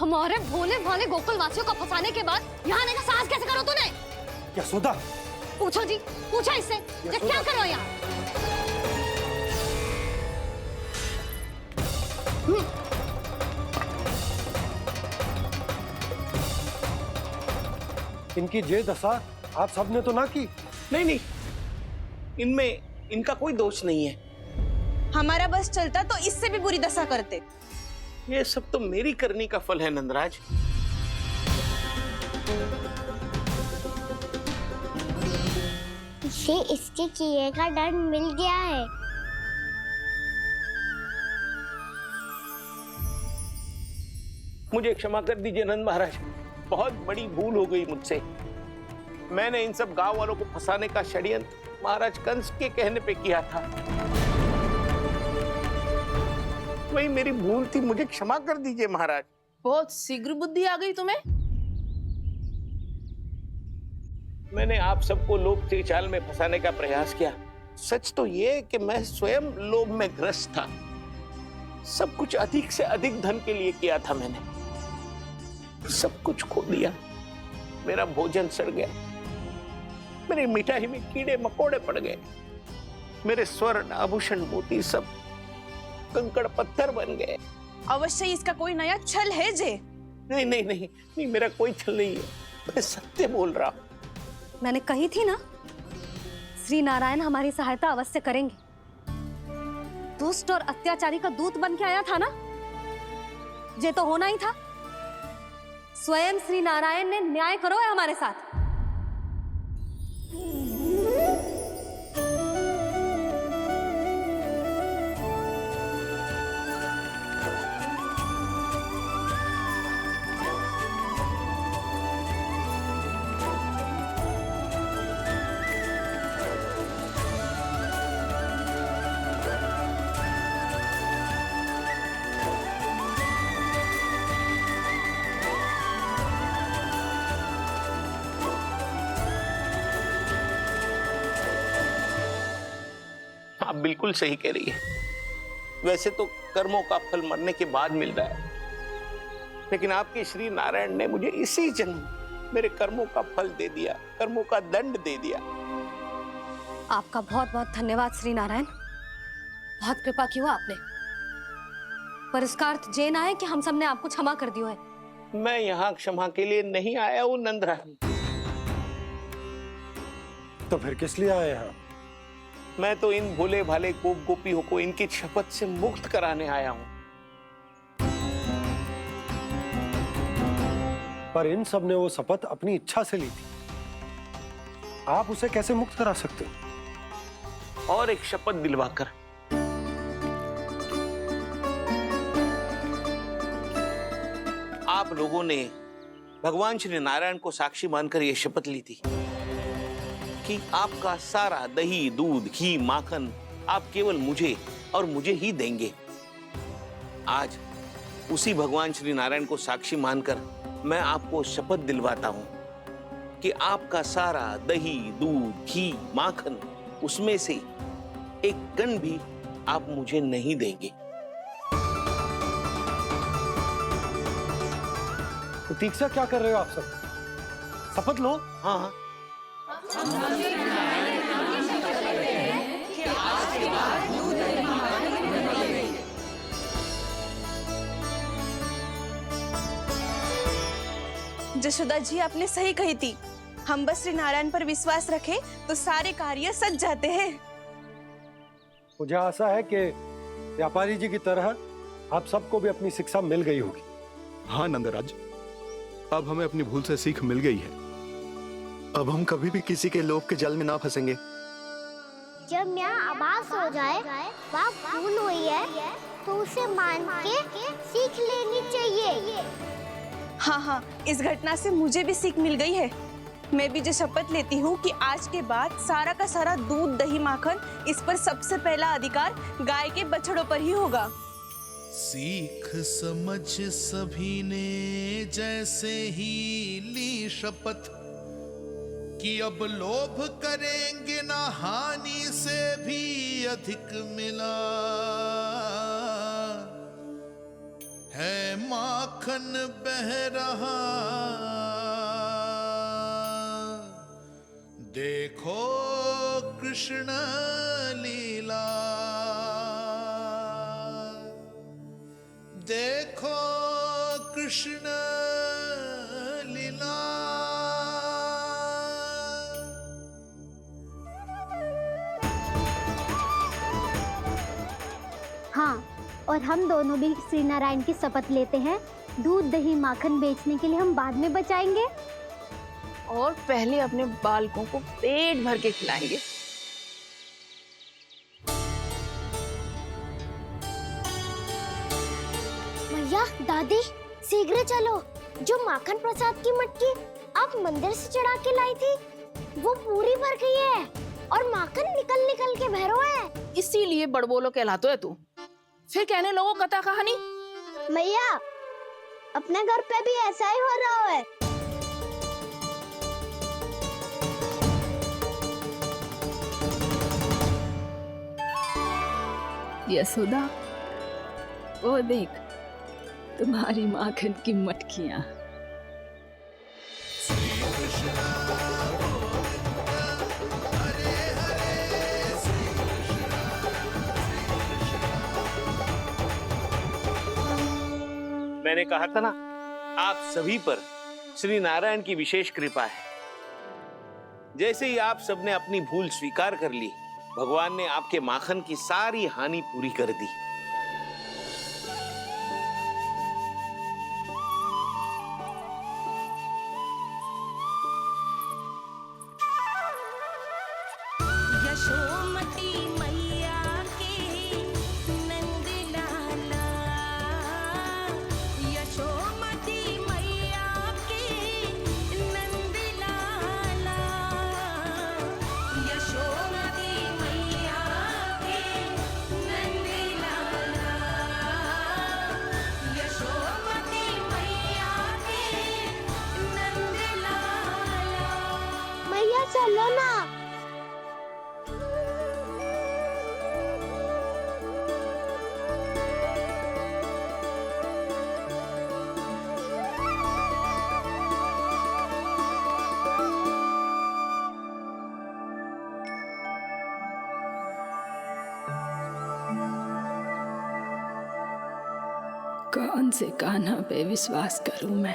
हमारे भोले भाले गोकुल वासियों को फंसाने के बाद यहाँ आने का साहस कैसे करो तूने? यशोदा, पूछो जी, पूछो इससे ये क्या करो यहाँ? इनकी ये दशा आप सबने तो ना की। नहीं नहीं, इनमें इनका कोई दोष नहीं है। हमारा बस चलता तो इससे भी बुरी दशा करते। ये सब तो मेरी करनी का फल है नंदराज। इसे इसके किए का दंड मिल गया है। मुझे क्षमा कर दीजिए नंद महाराज, बहुत बड़ी भूल हो गई मुझसे। मैंने इन सब गांव वालों को फंसाने का षड्यंत्र महाराज कंस के कहने पे किया था। वही मेरी भूल थी, मुझे क्षमा कर दीजिए महाराज। बहुत शीघ्र बुद्धि आ गई तुम्हें। मैंने आप सबको लोभ के चाल में फंसाने का प्रयास किया। सच तो ये कि मैं स्वयं लोभ में ग्रस्त था। सब कुछ अधिक से अधिक धन के लिए किया था मैंने। सब कुछ खो दिया। मेरा भोजन सड़ गया, मेरी मिठाई में कीड़े मकोड़े पड़ गए, मेरे स्वर्ण आभूषण मोती सब कंकड़ पत्थर बन गए। अवश्य इसका कोई नया छल है जे। नहीं नहीं नहीं नहीं, मेरा कोई छल नहीं है, मैं सत्य बोल रहा हूं। मैंने कही थी ना, श्री नारायण हमारी सहायता अवश्य करेंगे। दुष्ट और अत्याचारी का दूत बन के आया था ना, ये तो होना ही था। स्वयं श्री नारायण ने न्याय करो है हमारे साथ। आप बिल्कुल सही कह रही है। वैसे तो कर्मों का फल मरने के बाद मिल रहा है, लेकिन आपके श्री नारायण ने मुझे इसी जन्म मेरे कर्मों का फल दे दिया, कर्मों का दंड दे दिया। आपका बहुत बहुत धन्यवाद श्री नारायण, बहुत कृपा की हो आपने। पर इसका अर्थ ये ना है कि हम सबने आपको क्षमा कर दिया है। मैं यहाँ क्षमा के लिए नहीं आया हूँ नंदरानी। तो फिर किस लिए आए हैं? मैं तो इन भोले भाले गोप गोपियों को इनकी शपथ से मुक्त कराने आया हूँ। पर इन सब ने वो शपथ अपनी इच्छा से ली थी, आप उसे कैसे मुक्त करा सकते हो? और एक शपथ दिलवाकर। आप लोगों ने भगवान श्री नारायण को साक्षी मानकर यह शपथ ली थी कि आपका सारा दही, दूध, घी, माखन आप केवल मुझे और मुझे ही देंगे। आज उसी भगवान श्री नारायण को साक्षी मानकर मैं आपको शपथ दिलवाता हूं कि आपका सारा दही, दूध, घी, माखन, उसमें से एक कण भी आप मुझे नहीं देंगे। प्रतीक्षा क्या कर रहे हो आप सब? शपथ लो। हाँ हाँ, जशोदा जी आपने सही कही थी। हम बस श्री नारायण पर विश्वास रखें तो सारे कार्य सज जाते हैं। मुझे आशा है कि व्यापारी जी की तरह आप सबको भी अपनी शिक्षा मिल गई होगी। हाँ नंदराज, अब हमें अपनी भूल से सीख मिल गई है। अब हम कभी भी किसी के लोभ के जाल में ना फंसेंगे। जब यहाँ आभास हो जाए वहाँ भूल हुई है तो उसे मान के सीख लेनी चाहिए। हाँ हाँ, इस घटना से मुझे भी सीख मिल गई है। मैं भी जो शपथ लेती हूँ कि आज के बाद सारा का सारा दूध, दही, माखन, इस पर सबसे पहला अधिकार गाय के बछड़ों पर ही होगा। सीख समझ सभी ने जैसे ही ली शपथ कि अब लोभ करेंगे ना हानि से भी अधिक मिला है। माखन बह रहा, देखो कृष्ण लीला, देखो कृष्ण लीला। हाँ, और हम दोनों भी श्री नारायण की शपथ लेते हैं, दूध दही माखन बेचने के लिए हम बाद में बचाएंगे और पहले अपने बालकों को पेट भर के खिलाएंगे। भैया, दादी, शीघ्र चलो। जो माखन प्रसाद की मटकी आप मंदिर से चढ़ा के लाई थी, वो पूरी भर गई है और माखन निकल निकल के बह रहा है। इसीलिए बड़बोलो कहलातो है तू। फिर कहने लोगों कथा कहानी। भैया, अपने घर पे भी ऐसा ही हो रहा है। यशोदा, वो देख तुम्हारी माखन की मटकियां। मैंने कहा था ना, आप सभी पर श्री नारायण की विशेष कृपा है। जैसे ही आप सबने अपनी भूल स्वीकार कर ली, भगवान ने आपके माखन की सारी हानि पूरी कर दी। यशोमती मैया के नंद लाला, यशोमती मैया के नंद लाला, यशोमती मैया के नंद लाला, यशोमती मैया के नंद लाला। भैया चलो ना। कौन से कान्हा पे विश्वास करूं मैं?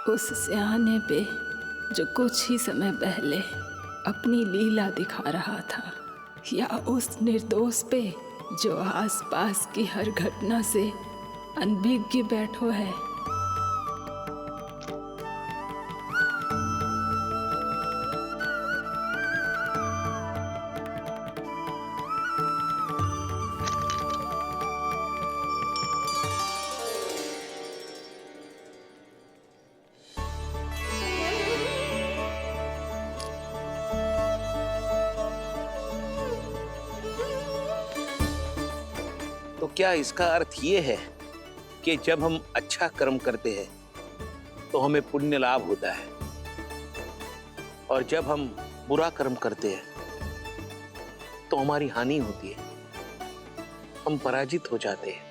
उस सियाने पे जो कुछ ही समय पहले अपनी लीला दिखा रहा था, या उस निर्दोष पे जो आसपास की हर घटना से अनभिज्ञ बैठो है? तो क्या इसका अर्थ ये है कि जब हम अच्छा कर्म करते हैं तो हमें पुण्य लाभ होता है, और जब हम बुरा कर्म करते हैं तो हमारी हानि होती है, हम पराजित हो जाते हैं?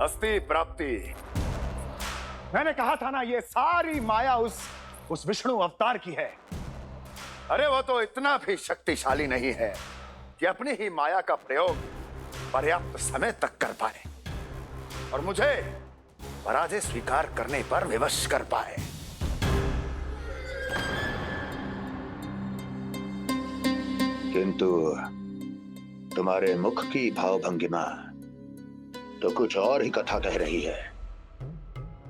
अस्ति प्राप्ति। मैंने कहा था ना, ये सारी माया उस विष्णु अवतार की है। अरे वो तो इतना भी शक्तिशाली नहीं है कि अपनी ही माया का प्रयोग पर्याप्त समय तक कर पाए और मुझे पराजय स्वीकार करने पर विवश कर पाए। किंतु तुम्हारे मुख की भावभंगिमा तो कुछ और ही कथा कह रही है।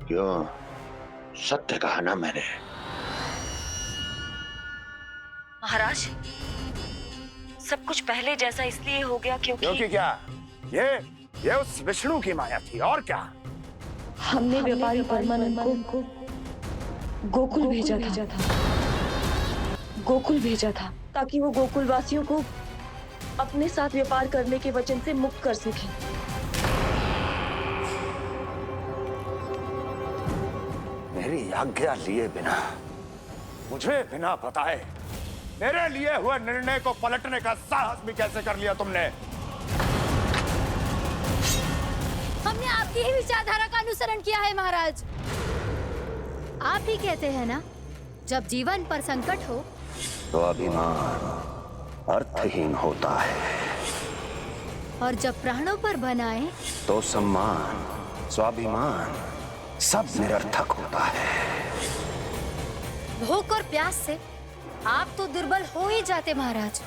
क्यों? सत्य कहा ना मैंने। महाराज, सब कुछ पहले जैसा इसलिए हो गया क्योंकि क्या? ये उस विष्णु की माया थी, और क्या? हमने व्यापारी परमानंद को गोकुल भेजा था ताकि वो गोकुल वासियों को अपने साथ व्यापार करने के वचन से मुक्त कर सके। मेरी आज्ञा लिए बिना, मुझे बिना बताए मेरे लिए हुए निर्णय को पलटने का साहस भी कैसे कर लिया तुमने? हमने आपकी ही विचारधारा का अनुसरण किया है महाराज। आप ही कहते हैं ना, जब जीवन पर संकट हो तो अभिमान अर्थहीन होता है, और जब प्राणों पर बनाए तो सम्मान स्वाभिमान सब निरर्थक होता है। भूख और प्यास से आप तो दुर्बल हो ही जाते महाराज,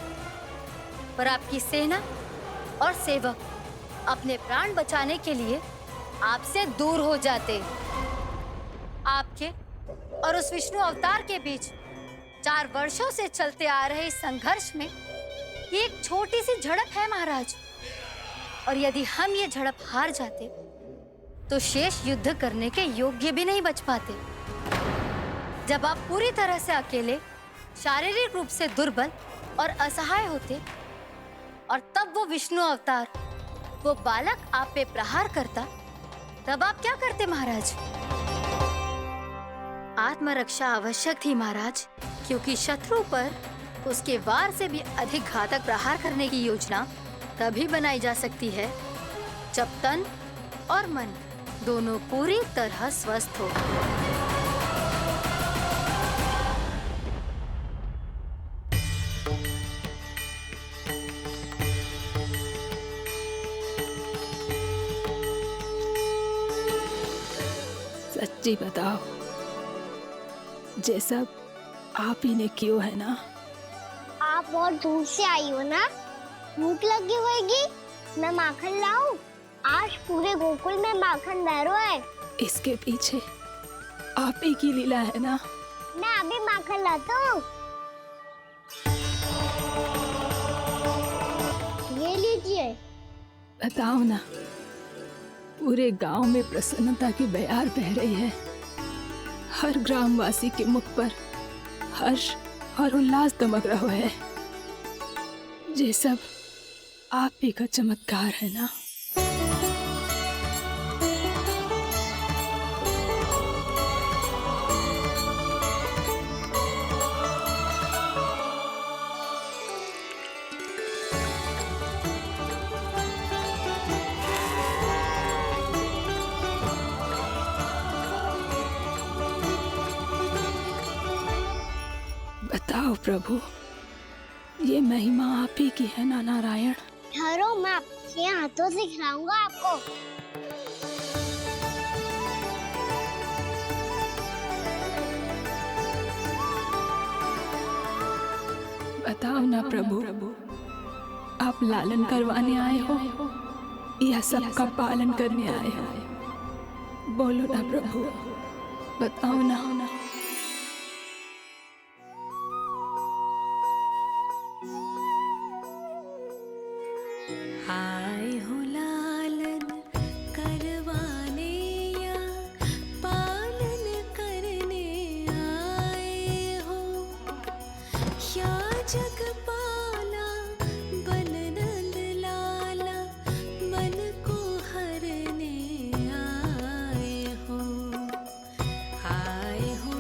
पर आपकी सेना और सेवक अपने प्राण बचाने के लिए आपसे दूर हो जाते। आपके और उस विष्णु अवतार के बीच 4 वर्षों से चलते आ रहे इस संघर्ष में ये एक छोटी सी झड़प है महाराज, और यदि हम ये झड़प हार जाते तो शेष युद्ध करने के योग्य भी नहीं बच पाते। जब आप पूरी तरह से अकेले, शारीरिक रूप से दुर्बल और असहाय होते, और तब वो विष्णु अवतार, वो बालक आप पे प्रहार करता, तब आप क्या करते महाराज? आत्मरक्षा आवश्यक थी महाराज, क्योंकि शत्रु पर उसके वार से भी अधिक घातक प्रहार करने की योजना तभी बनाई जा सकती है जब तन और मन दोनों पूरी तरह स्वस्थ हो। सच्ची बताओ, ये सब आप ही ने क्यों है ना? आप बहुत दूर से आई हो ना, भूख लगी होगी। मैं माखन लाऊं? आज पूरे गोकुल में माखन बह रहा है। इसके पीछे आप ही की लीला है ना? मैं अभी माखन लाता हूँ। ये लीजिए। बताओ ना, पूरे गांव में प्रसन्नता की बयार बह रही है। हर ग्रामवासी के मुख पर हर्ष और उल्लास दमक रहा है। ये सब आप ही का चमत्कार है ना? बताओ प्रभु, ये महिमा आप ही की है ना नारायण? ठहरो, मैं आपके हाथों से खिलाऊंगा आपको। बताओ ना प्रभु, आप लालन करवाने आए हो या सबका पालन करने आए हो? बोलो ना प्रभु, बताओ ना। आए हो लालन करवाने या पालन करने आए हो, या जगपाला बन नंद लाला मन को हरने आए हो। आए हो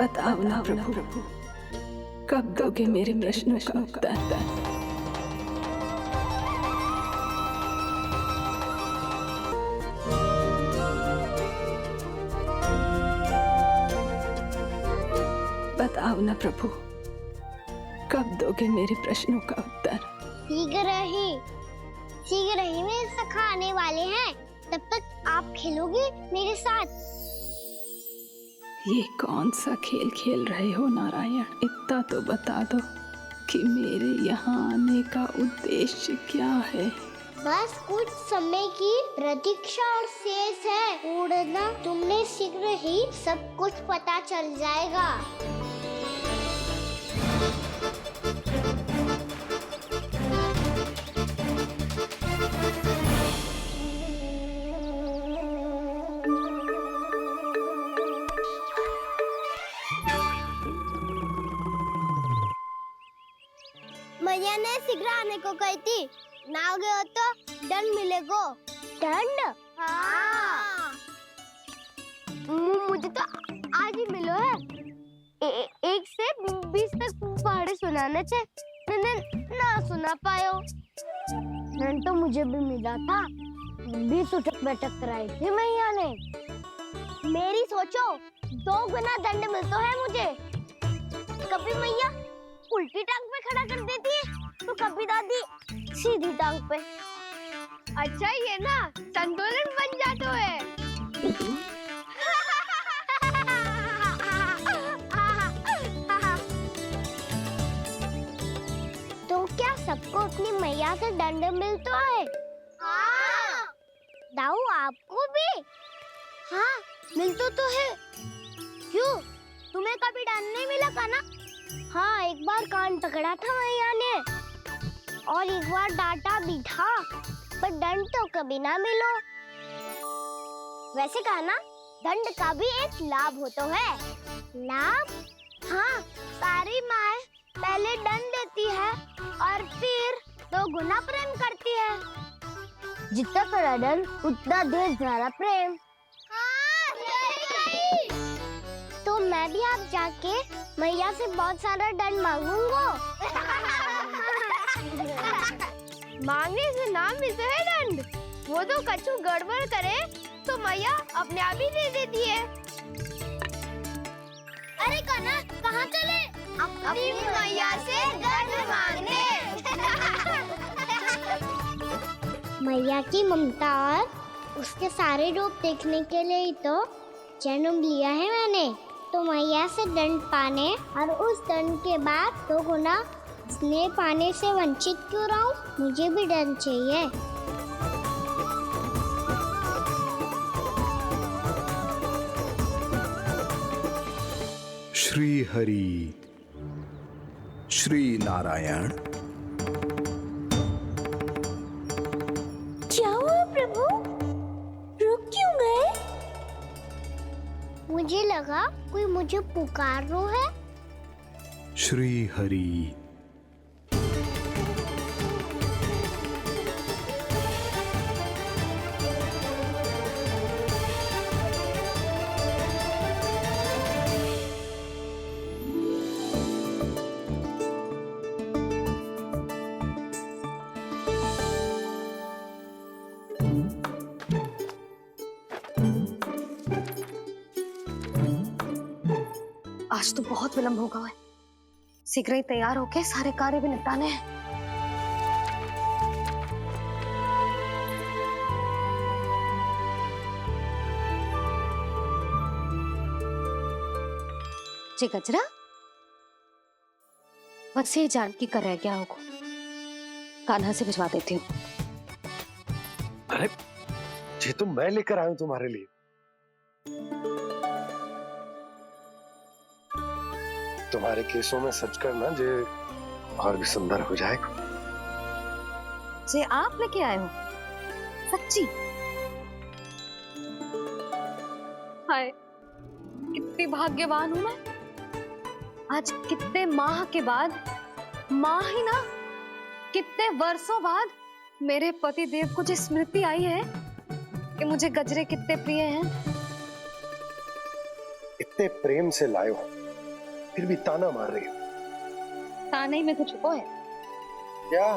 बताओ ना प्रभु, कब दोगे मेरे प्रश्नों का उत्तर? बताओ ना प्रभु, कब दोगे मेरे प्रश्नों का उत्तर? शीघ्र ही मेरे सखा आने वाले हैं, तब तक आप खेलोगे मेरे साथ। ये कौन सा खेल खेल रहे हो नारायण? इतना तो बता दो कि मेरे यहाँ आने का उद्देश्य क्या है? बस कुछ समय की प्रतीक्षा और शेष है। उड़ना तुमने शीघ्र ही सब कुछ पता चल जाएगा। मैया ने शीघ्र आने को कही थी, ना आओगे हो तो दंड मिलेगा। दंड? हाँ। मुझे तो आज ही मिलो है। 1 से 20 तक पहाड़े सुनाने थे, ना सुना पायो। दंड तो मुझे भी मिला था, 20 उठक बैठक कराई थी मैया ने। मेरी सोचो, 2 गुना दंड मिलता है मुझे। कभी मैया उल्टी टांग पे खड़ा कर देती है, तो कभी दादी सीधी टांग पे। अच्छा ये ना संतुलन बन जाता है। तो क्या सबको अपनी मैया से दंड मिलता है? हाँ। दाऊ आपको भी? हाँ मिलता तो है। क्यों, तुम्हें कभी दंड नहीं मिला का ना? हाँ, एक बार कान पकड़ा था मैया ने और एक बार डांटा भी था, पर दंड तो कभी ना मिलो। वैसे कहा ना, दंड का भी एक लाभ होता है। लाभ? हाँ, सारी माँ पहले दंड देती है और फिर 2 गुना प्रेम करती है। जितना बड़ा दंड उतना ढेर सारा प्रेम। हाँ, सही। तो मैं भी आप जाके मैया से बहुत सारा दंड मांगूंगा। मांगने से ना मिलता है दंड, वो तो कछु गड़बड़ करे तो मैया अपने आप ही दे देती है। अरे कान्हा, कहाँ चले? अपनी मैया से दंड मांगने। मैया की ममता और उसके सारे रूप देखने के लिए ही तो जन्म लिया है मैंने। तो मैया से दंड पाने और उस दंड के बाद 2 गुना स्नेह पाने से वंचित क्यों रहूं? मुझे भी दंड चाहिए। श्री हरि, श्री नारायण। क्या हुआ प्रभु? रुक क्यों गए? मुझे लगा कोई मुझे पुकार रहा है। श्री हरि। आज तो बहुत विलंब होगा है। शीघ्र ही तैयार होके सारे कार्य भी निपटाने हैं। जी गजरा, बस ये जानकी कर रह गया होगा, कान्हा से भिजवा देती हूँ। अरे ये तो मैं लेकर आया हूं तुम्हारे लिए। तुम्हारे केसों में सच करना जे और भी सुंदर हो जाएगा। जे आप लेके आए हो? सच्ची? हाय, कितनी भाग्यवान हूं मैं। आज कितने माह के बाद, माह ही ना, कितने वर्षों बाद मेरे पति देव को जो स्मृति आई है कि मुझे गजरे कितने प्रिय हैं। इतने प्रेम से लायो हो फिर भी ताना मार रही हो। ताने में कुछ छुपो है। क्या?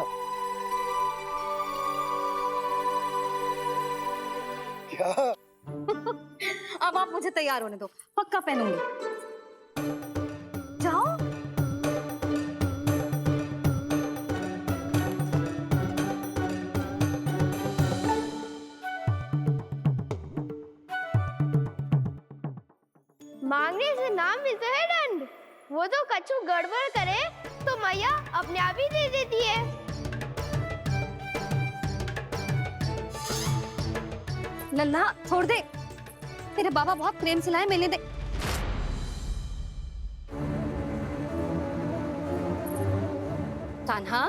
क्या? अब आप मुझे तैयार होने दो, पक्का पहनूंगी। जाओ। मांगने से ना मिलता है दंड। वो तो कछु गड़बड़ करे तो मैया अपने आप ही दे देती है। लल्ला छोड़ दे, तेरे बाबा बहुत प्रेम से लाए, मिलने दे। कान्हा,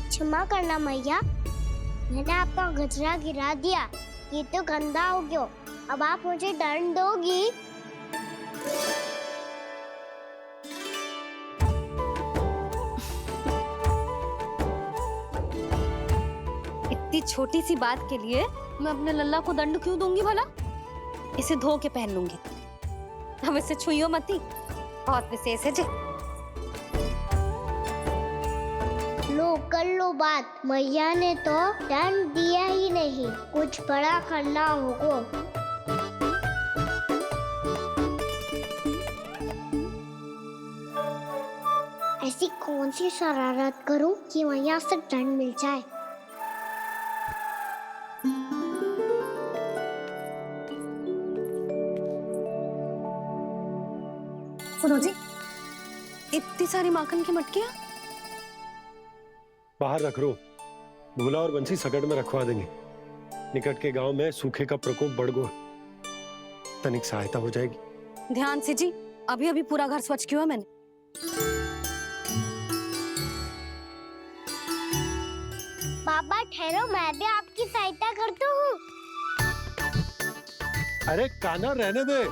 क्षमा करना मैया, मैंने आपका गजरा गिरा दिया। ये तो गंदा हो गया। अब आप मुझे दंड दोगी? इतनी छोटी सी बात के लिए मैं अपने लल्ला को दंड क्यों दूंगी भला? इसे धो के पहन लूंगी। अब इसे छुइयो मती, बहुत विशेष है जी। लो कर लो बात, मैया ने तो दंड दिया ही नहीं, कुछ बड़ा करना होगा। ऐसी कौन सी शरारत करूं कि मैया से दंड मिल जाए? सुनो जी, इतनी सारी माखन की मटकियां बाहर रख रो, भूला और बंसी सकड़ में रखवा देंगे। निकट के गांव में सूखे का प्रकोप बढ़ गया, तनिक सहायता हो जाएगी। ध्यान से जी, अभी अभी पूरा घर स्वच्छ किया मैंने। पापा ठहरो, मैं भी आपकी सहायता करता हूँ। अरे कान्हा रहने दे।